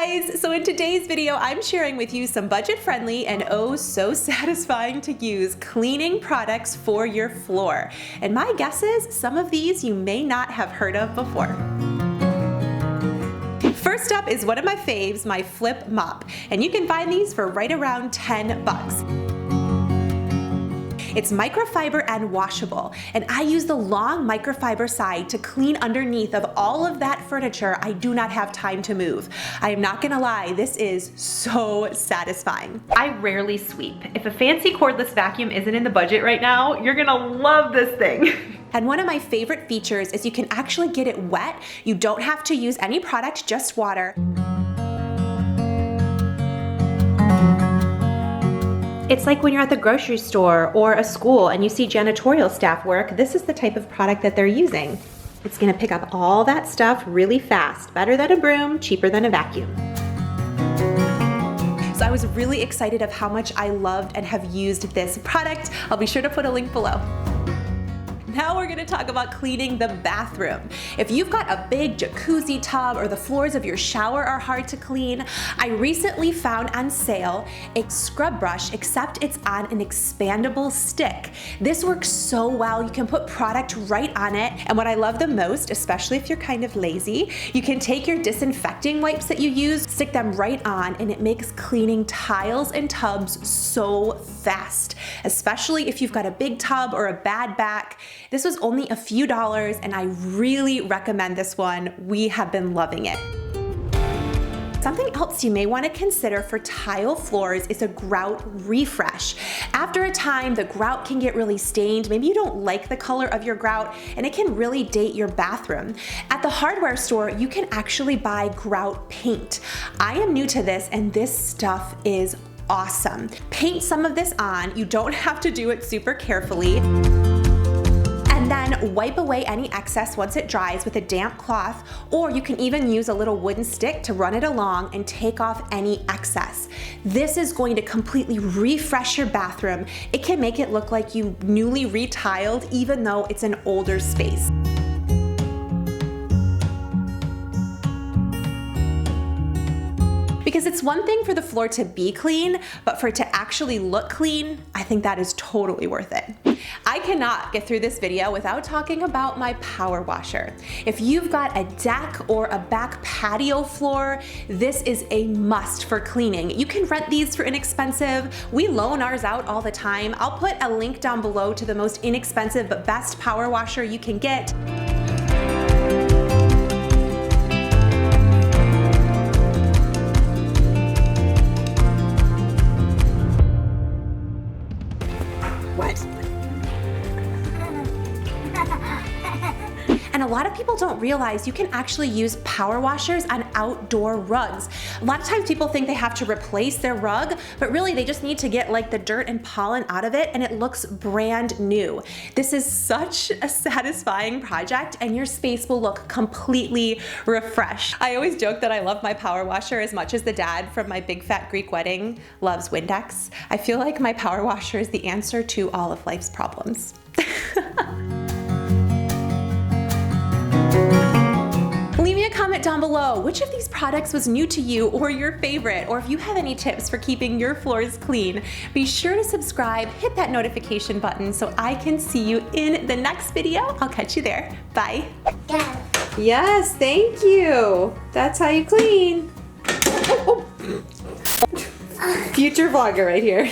guys! So in today's video, I'm sharing with you some budget-friendly and oh so satisfying to use cleaning products for your floor. And my guess is some of these you may not have heard of before. First up is one of my faves, my Flip Mop. And you can find these for right around 10 bucks. It's microfiber and washable, and I use the long microfiber side to clean underneath of all of that furniture I do not have time to move. I am not gonna lie, this is so satisfying. I rarely sweep. If a fancy cordless vacuum isn't in the budget right now, you're gonna love this thing. And one of my favorite features is you can actually get it wet. You don't have to use any product, just water. It's like when you're at the grocery store or a school and you see janitorial staff work, this is the type of product that they're using. It's gonna pick up all that stuff really fast. Better than a broom, cheaper than a vacuum. So I was really excited of how much I loved and have used this product. I'll be sure to put a link below. Now we're gonna talk about cleaning the bathroom. If you've got a big jacuzzi tub or the floors of your shower are hard to clean, I recently found on sale a scrub brush, except it's on an expandable stick. This works so well. You can put product right on it. And what I love the most, especially if you're kind of lazy, you can take your disinfecting wipes that you use, stick them right on, and it makes cleaning tiles and tubs so fast, especially if you've got a big tub or a bad back. This was only a few dollars and I really recommend this one. We have been loving it. Something else you may want to consider for tile floors is a Grout Refresh. After a time, the grout can get really stained. Maybe you don't like the color of your grout and it can really date your bathroom. At the hardware store, you can actually buy grout paint. I am new to this and this stuff is awesome. Paint some of this on. You don't have to do it super carefully. And then wipe away any excess once it dries with a damp cloth, or you can even use a little wooden stick to run it along and take off any excess. This is going to completely refresh your bathroom. It can make it look like you newly retiled even though it's an older space. Because it's one thing for the floor to be clean, but for it to actually look clean, I think that is totally worth it. I cannot get through this video without talking about my power washer. If you've got a deck or a back patio floor, this is a must for cleaning. You can rent these for inexpensive. We loan ours out all the time. I'll put a link down below to the most inexpensive but best power washer you can get. And a lot of people don't realize you can actually use power washers on outdoor rugs. A lot of times people think they have to replace their rug, but really they just need to get like the dirt and pollen out of it and it looks brand new. This is such a satisfying project and your space will look completely refreshed. I always joke that I love my power washer as much as the dad from my big fat Greek wedding loves Windex. I feel like my power washer is the answer to all of life's problems. Leave me a comment down below. Which of these products was new to you or your favorite? Or if you have any tips for keeping your floors clean, be sure to subscribe, hit that notification button so I can see you in the next video. I'll catch you there. Bye. Yeah. Yes, thank you. That's how you clean. Oh, oh. Future vlogger right here.